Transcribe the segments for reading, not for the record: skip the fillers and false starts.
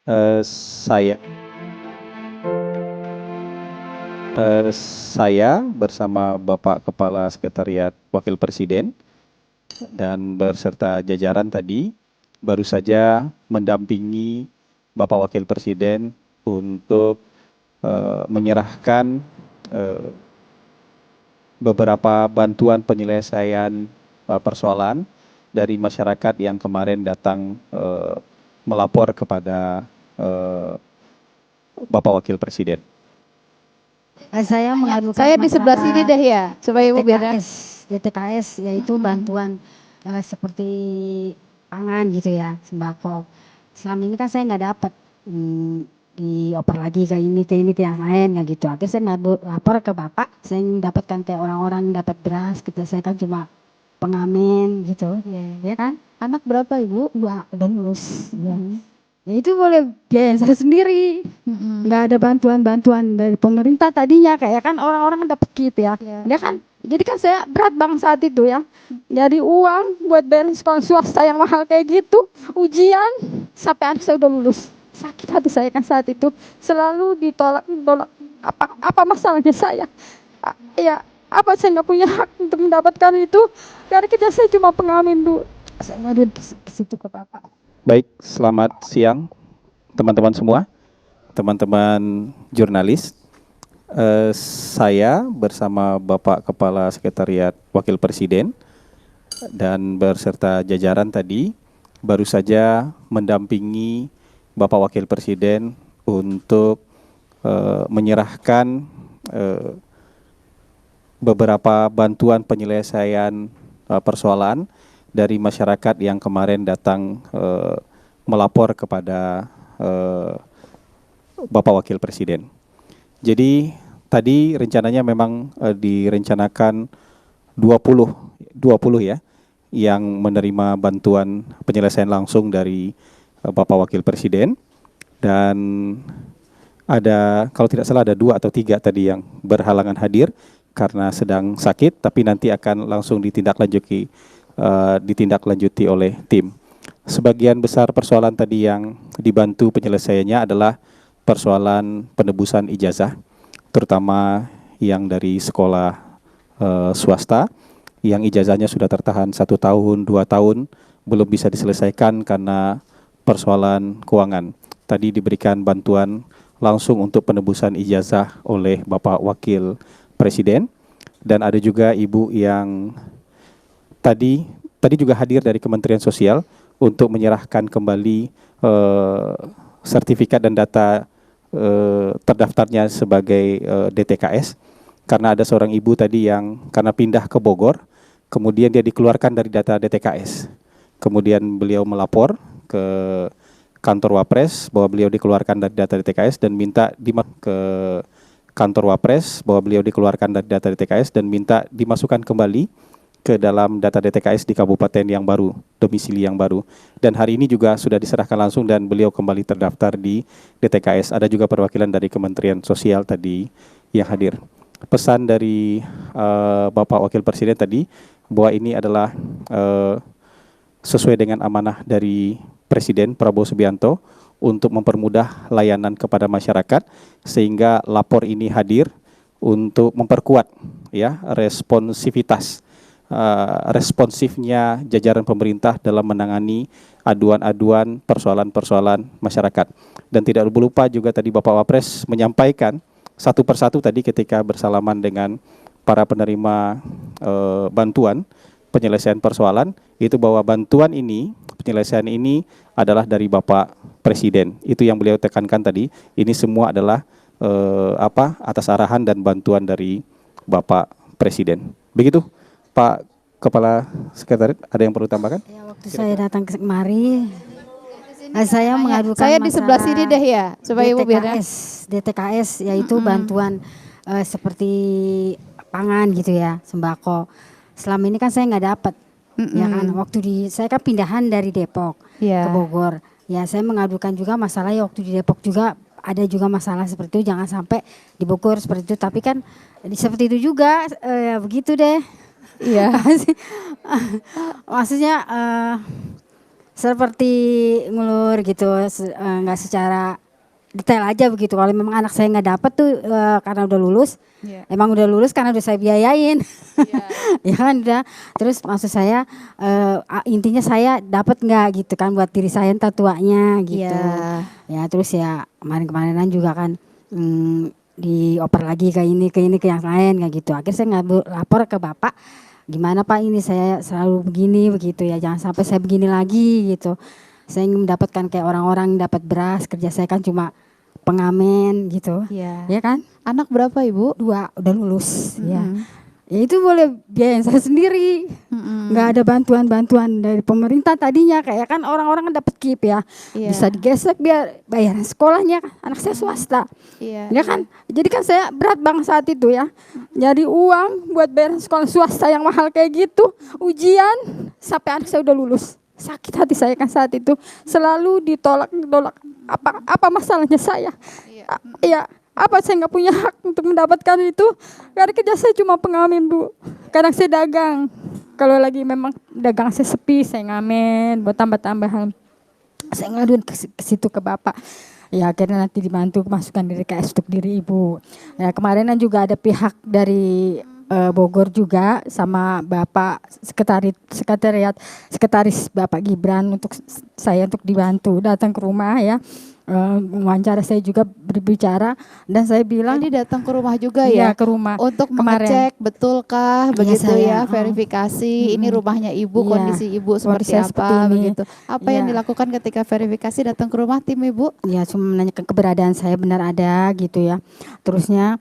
Saya saya bersama Bapak Kepala Sekretariat Wakil Presiden dan beserta jajaran tadi baru saja mendampingi Bapak Wakil Presiden untuk menyerahkan beberapa bantuan penyelesaian persoalan dari masyarakat yang kemarin datang melapor kepada Bapak Wakil Presiden. Saya mengadukan Saya di sebelah sini deh ya, supaya Ibu biar. DTKS yaitu bantuan seperti pangan gitu ya, sembako. Selama ini kan saya nggak dapat dioper lagi ke ini yang lain ya gitu. Akhirnya saya lapor ke Bapak, saya mendapatkan kayak orang-orang dapat beras gitu. Saya kan cuma pengamen gitu, ya kan? Anak berapa Ibu? 2 dan lulus. Ya itu boleh biaya saya sendiri. Nggak ada bantuan-bantuan dari pemerintah tadinya, kayak kan orang-orang dapat KIP ya. Dia kan, jadi kan saya berat bang saat itu ya. Jadi uang buat bayar sekolah swasta yang mahal kayak gitu, ujian sampai anak saya udah lulus. Sakit hati saya kan saat itu, selalu ditolak. Apa masalahnya saya? Ya apa saya nggak punya hak untuk mendapatkan itu? Dari kerja saya cuma pengamen dulu. Saya ngadu ke situ ke Bapak. Baik, selamat siang teman-teman semua, teman-teman jurnalis. Saya bersama Bapak Kepala Sekretariat Wakil Presiden dan beserta jajaran tadi baru saja mendampingi Bapak Wakil Presiden untuk menyerahkan beberapa bantuan penyelesaian persoalan dari masyarakat yang kemarin datang melapor kepada Bapak Wakil Presiden. Jadi tadi rencananya memang direncanakan 20 ya yang menerima bantuan penyelesaian langsung dari Bapak Wakil Presiden, dan ada, kalau tidak salah ada 2 atau 3 tadi yang berhalangan hadir karena sedang sakit, tapi nanti akan langsung ditindaklanjuti oleh tim. Sebagian besar persoalan tadi yang dibantu penyelesaiannya adalah persoalan penebusan ijazah, terutama yang dari sekolah swasta yang ijazahnya sudah tertahan 1 tahun, 2 tahun, belum bisa diselesaikan karena persoalan keuangan. Tadi diberikan bantuan langsung untuk penebusan ijazah oleh Bapak Wakil Presiden, dan ada juga ibu yang tadi juga hadir dari Kementerian Sosial untuk menyerahkan kembali sertifikat dan data terdaftarnya sebagai DTKS, karena ada seorang ibu tadi yang karena pindah ke Bogor, kemudian dia dikeluarkan dari data DTKS. Kemudian beliau melapor ke kantor Wapres bahwa beliau dikeluarkan dari data DTKS dan minta ke kantor Wapres bahwa beliau dikeluarkan dari data DTKS dan minta dimasukkan kembali ke dalam data DTKS di kabupaten yang baru, domisili yang baru. Dan hari ini juga sudah diserahkan langsung dan beliau kembali terdaftar di DTKS. Ada juga perwakilan dari Kementerian Sosial tadi yang hadir. Pesan dari Bapak Wakil Presiden tadi bahwa ini adalah sesuai dengan amanah dari Presiden Prabowo Subianto untuk mempermudah layanan kepada masyarakat, sehingga lapor ini hadir untuk memperkuat ya responsifnya jajaran pemerintah dalam menangani aduan-aduan persoalan-persoalan masyarakat. Dan tidak lupa juga tadi Bapak Wapres menyampaikan satu persatu tadi ketika bersalaman dengan para penerima bantuan penyelesaian persoalan, itu bahwa bantuan ini, penyelesaian ini adalah dari Bapak Presiden. Itu yang beliau tekankan tadi. Ini semua adalah atas arahan dan bantuan dari Bapak Presiden. Begitu, Pak Kepala Sekretariat, ada yang perlu tambahkan? Ya, waktu saya datang ke kemari, saya mengadukan saya di sebelah sini deh ya, supaya Ibu biar. DTKS yaitu bantuan seperti pangan gitu ya, sembako. Selama ini kan saya nggak dapat, ya kan. Waktu saya kan pindahan dari Depok ke Bogor. Ya saya mengadukan juga masalahnya waktu di Depok juga ada juga masalah seperti itu, jangan sampai di Bogor seperti itu. Tapi kan seperti itu juga, ya begitu deh. Iya. Maksudnya seperti ngulur gitu, nggak secara detail aja begitu. Kalau memang anak saya nggak dapat tuh karena udah lulus, emang udah lulus karena udah saya biayain, ya kan udah. Terus maksud saya intinya saya dapat nggak gitu kan buat diri saya ntar tuanya gitu. Ya terus ya kemarin-kemarinan juga kan dioper lagi ke ini ke yang lain kayak gitu. Akhirnya saya lapor ke bapak, gimana Pak ini saya selalu begini begitu ya, jangan sampai saya begini lagi gitu. Saya ingin mendapatkan kayak orang-orang dapat beras, kerja saya kan cuma pengamen gitu, ya kan? Anak berapa Ibu? 2 udah lulus, ya. Ya itu boleh biayain saya sendiri, nggak ada bantuan dari pemerintah tadinya kayak kan orang-orang kan dapat KIP ya, bisa digesek biar bayaran sekolahnya kan, anak saya swasta, ya kan? Jadi kan saya berat banget saat itu ya, nyari uang buat bayaran sekolah swasta yang mahal kayak gitu, ujian sampai anak saya udah lulus. Sakit hati saya kan saat itu, selalu ditolak apa masalahnya saya, ya apa saya nggak punya hak untuk mendapatkan itu, karena kerja saya cuma pengamen Bu, kadang saya dagang, kalau lagi memang dagang saya sepi saya ngamen buat tambah-tambahan, saya ngaduin ke situ ke bapak. Ya akhirnya nanti dibantu masukkan diri KS untuk diri ibu. Ya kemarin juga ada pihak dari Bogor juga sama Bapak sekretaris Bapak Gibran untuk saya untuk dibantu datang ke rumah ya, wawancara saya juga berbicara dan saya bilang Jadi datang ke rumah juga iya, ya ke rumah untuk kemarin. mengecek betulkah begitu saya, ya, verifikasi ini rumahnya Ibu, Iya, kondisi Ibu seperti kondisi seperti apa ini. begitu. Apa yang Iya. dilakukan ketika verifikasi datang ke rumah tim Ibu? Ya cuma menanyakan keberadaan saya benar ada gitu ya. Terusnya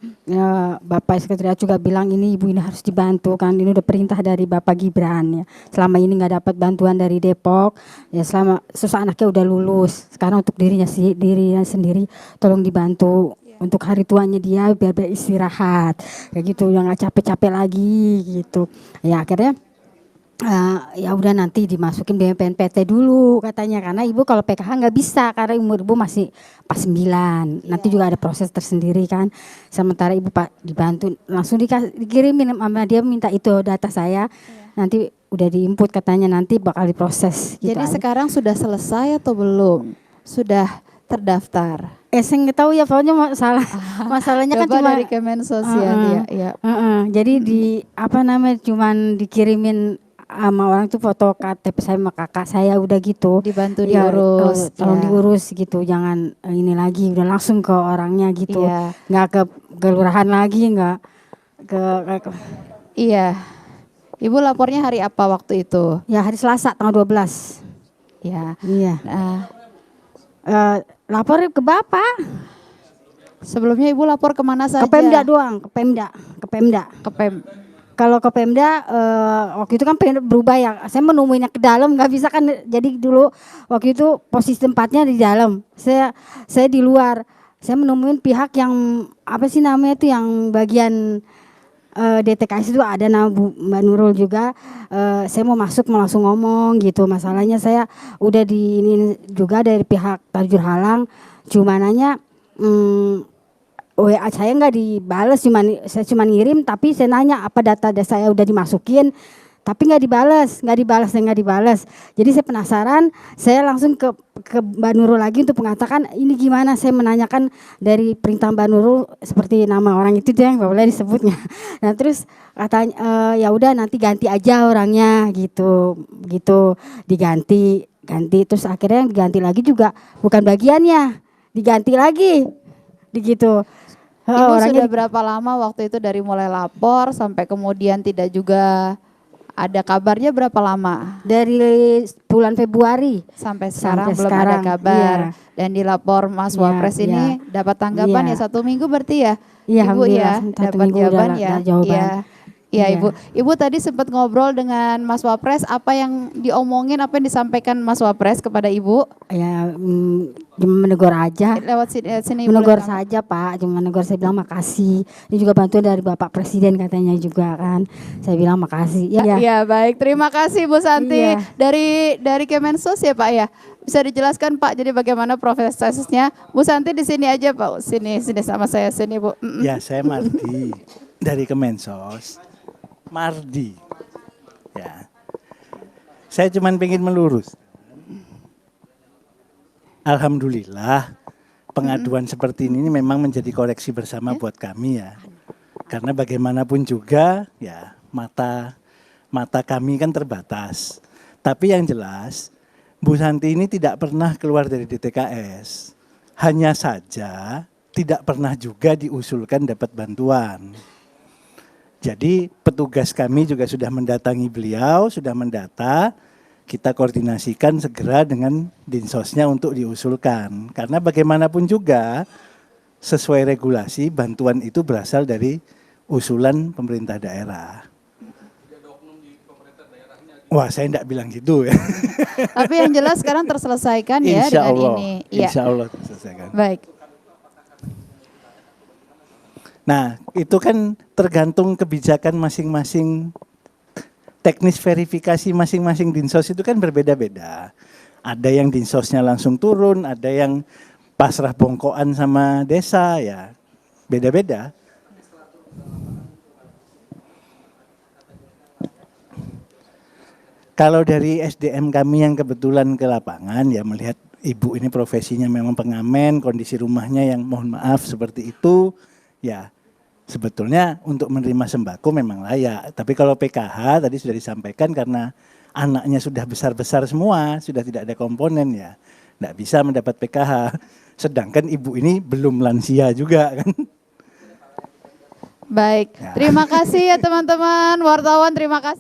Bapak sekretariat juga bilang ini ibu ini harus dibantu kan, ini udah perintah dari Bapak Gibran ya. Selama ini nggak dapat bantuan dari Depok ya, selama susah anaknya udah lulus, sekarang untuk dirinya sendiri tolong dibantu untuk hari tuanya dia biar beristirahat kayak gitu, yang nggak capek-capek lagi gitu ya. Akhirnya ya udah nanti dimasukin BMPNPT dulu katanya, karena ibu kalau PKH nggak bisa karena umur ibu masih pas 9, nanti juga ada proses tersendiri kan. Sementara ibu Pak dibantu langsung dikirimin sama dia, minta itu data saya, nanti udah diinput katanya nanti bakal diproses gitu. Jadi sekarang sudah selesai atau belum? Sudah terdaftar? Saya nggak tahu ya, pokoknya masalahnya kan Coba cuma dari Kemensos ya. jadi di apa namanya cuman dikirimin sama orang tuh foto KTP saya sama kakak saya udah gitu, Dibantu ya, diurus. tolong ya. diurus gitu, jangan ini lagi, udah langsung ke orangnya gitu, Iya. nggak ke kelurahan lagi, nggak ke Iya. Ibu lapornya hari apa waktu itu? ya hari Selasa tanggal 12. Ya. Iya. Nah, Lapor ke Bapak, sebelumnya Ibu lapor kemana saja? ke Pemda doang, ke Pemda. Ke Pem. Kalau ke Pemda waktu itu kan Pemda berubah ya, saya menemuinya ke dalam nggak bisa kan, jadi dulu waktu itu posisi tempatnya di dalam, saya di luar, saya menemuin pihak yang apa sih namanya itu yang bagian DTKS itu ada nama Mbak Nurul juga, saya mau masuk mau langsung ngomong gitu, masalahnya saya udah di ini juga dari pihak Tajur Halang, cuma nanya WA saya nggak dibales, saya cuma ngirim, tapi saya nanya apa data saya udah dimasukin, tapi nggak dibalas. Jadi saya penasaran, saya langsung ke Mbak Nurul lagi untuk mengatakan ini gimana, saya menanyakan dari perintah Mbak Nurul seperti nama orang itu dia yang nggak boleh disebutnya. Nah terus katanya ya udah nanti ganti aja orangnya gitu diganti, terus akhirnya yang diganti lagi juga bukan bagiannya, diganti lagi gitu. Ibu sudah berapa lama waktu itu dari mulai lapor sampai kemudian tidak juga ada kabarnya, berapa lama? Dari bulan Februari Sampai sekarang Sampai belum sekarang, ada kabar. iya. Dan dilapor Mas Iya, Wapres ini dapat tanggapan Iya. ya 1 minggu berarti ya? Iya, Ibu ya, alhamdulillah, 1 dapat minggu udah jawaban ada ya. jawaban. Iya. Iya Iya. Ibu. Ibu tadi sempat ngobrol dengan Mas Wapres, apa yang diomongin, apa yang disampaikan Mas Wapres kepada Ibu? ya cuma menegur aja, Lewat sini Ibu menegur rekam. saja Pak, cuma menegur, saya bilang makasih, ini juga bantuan dari Bapak Presiden katanya juga kan, saya bilang makasih ya. Iya baik, terima kasih Bu Santi. Iya. Dari Kemensos ya Pak ya. Bisa dijelaskan Pak, jadi bagaimana prosesnya? Bu Santi di sini aja Pak. Sini sama saya sini Bu. Ya, saya Mardi dari Kemensos. Mardi. Ya. Saya cuma pengen melurus alhamdulillah pengaduan seperti ini memang menjadi koreksi bersama buat kami ya. Karena bagaimanapun juga ya mata kami kan terbatas. Tapi yang jelas Bu Santi ini tidak pernah keluar dari DTKS. Hanya saja tidak pernah juga diusulkan dapat bantuan. Jadi petugas kami juga sudah mendatangi beliau, sudah mendata. Kita koordinasikan segera dengan dinsosnya untuk diusulkan. Karena bagaimanapun juga sesuai regulasi bantuan itu berasal dari usulan pemerintah daerah. Wah, saya tidak bilang gitu ya. Tapi yang jelas sekarang terselesaikan ya Insya dengan Allah, ini. Iya. Insya Allah terselesaikan. Baik. Nah, itu kan tergantung kebijakan masing-masing. Teknis verifikasi masing-masing dinsos itu kan berbeda-beda. Ada yang dinsosnya langsung turun, ada yang pasrah bongkoan sama desa ya. Beda-beda. Kalau dari SDM kami yang kebetulan ke lapangan ya melihat ibu ini profesinya memang pengamen, kondisi rumahnya yang mohon maaf seperti itu, ya sebetulnya untuk menerima sembako memang layak. Tapi kalau PKH tadi sudah disampaikan karena anaknya sudah besar-besar semua, sudah tidak ada komponen ya, tidak bisa mendapat PKH. Sedangkan ibu ini belum lansia juga kan. Baik. Terima kasih ya teman-teman wartawan, terima kasih.